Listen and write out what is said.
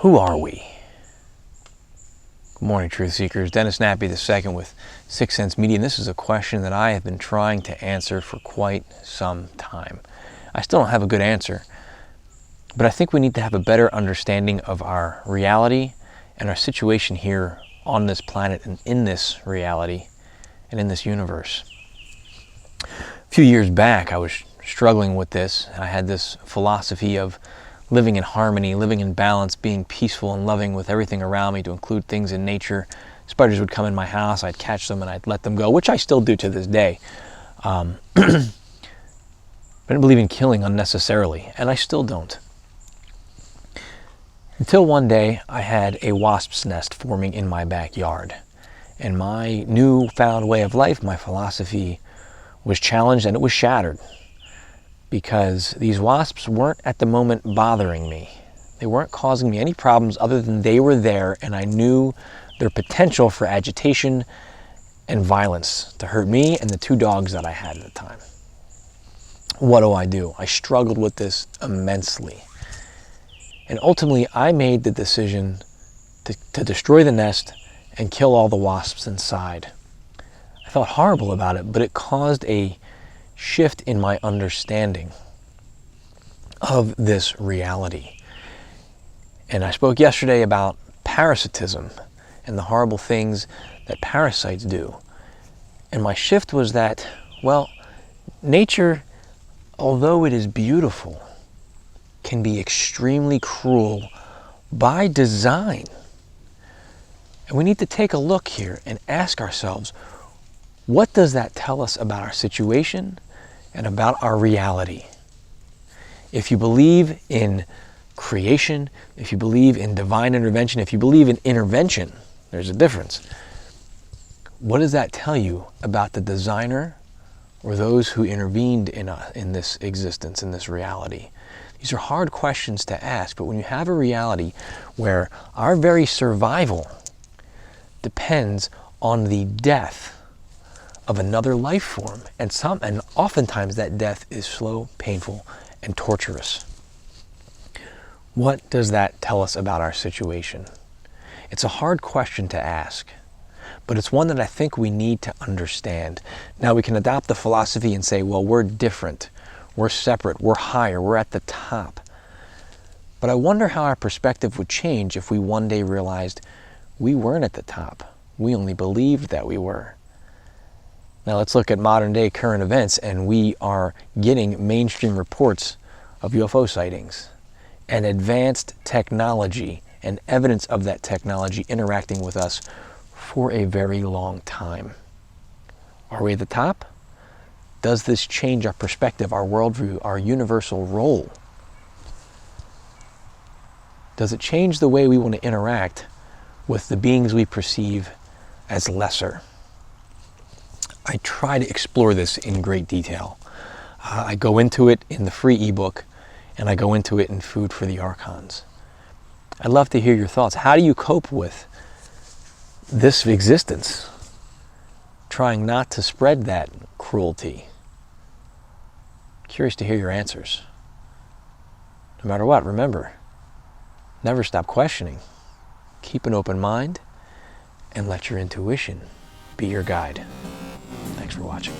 Who are we? Good morning, Truth Seekers. Dennis Nappy II with 6 Sense Media, and this is a question that I have been trying to answer for quite some time. I still don't have a good answer, but I think we need to have a better understanding of our reality and our situation here on this planet and in this reality and in this universe. A few years back, I was struggling with this. I had this philosophy of living in harmony, living in balance, being peaceful and loving with everything around me, to include things in nature. Spiders would come in my house, I'd catch them and I'd let them go, which I still do to this day. I didn't believe in killing unnecessarily, and I still don't. Until one day I had a wasp's nest forming in my backyard. And my newfound way of life, my philosophy, was challenged and it was shattered. Because these wasps weren't at the moment bothering me. They weren't causing me any problems other than they were there, and I knew their potential for agitation and violence to hurt me and the 2 dogs that I had at the time. What do? I struggled with this immensely. And ultimately, I made the decision to destroy the nest and kill all the wasps inside. I felt horrible about it, but it caused a shift in my understanding of this reality. And I spoke yesterday about parasitism and the horrible things that parasites do. And my shift was that, well, nature, although it is beautiful, can be extremely cruel by design. And we need to take a look here and ask ourselves, what does that tell us about our situation and about our reality? If you believe in creation, if you believe in divine intervention, if you believe in intervention, there's a difference. What does that tell you about the designer or those who intervened in this existence, in this reality? These are hard questions to ask, but when you have a reality where our very survival depends on the death of another life form, and oftentimes that death is slow, painful, and torturous. What does that tell us about our situation? It's a hard question to ask, but it's one that I think we need to understand. Now, we can adopt the philosophy and say, well, we're different, we're separate, we're higher, we're at the top. But I wonder how our perspective would change if we one day realized we weren't at the top. We only believed that we were. Now let's look at modern day current events, and we are getting mainstream reports of UFO sightings and advanced technology and evidence of that technology interacting with us for a very long time. Are we at the top? Does this change our perspective, our worldview, our universal role? Does it change the way we want to interact with the beings we perceive as lesser? I try to explore this in great detail. I go into it in the free ebook, and I go into it in Food for the Archons. I'd love to hear your thoughts. How do you cope with this existence? Trying not to spread that cruelty. Curious to hear your answers. No matter what, remember, never stop questioning. Keep an open mind, and let your intuition be your guide. Thanks for watching.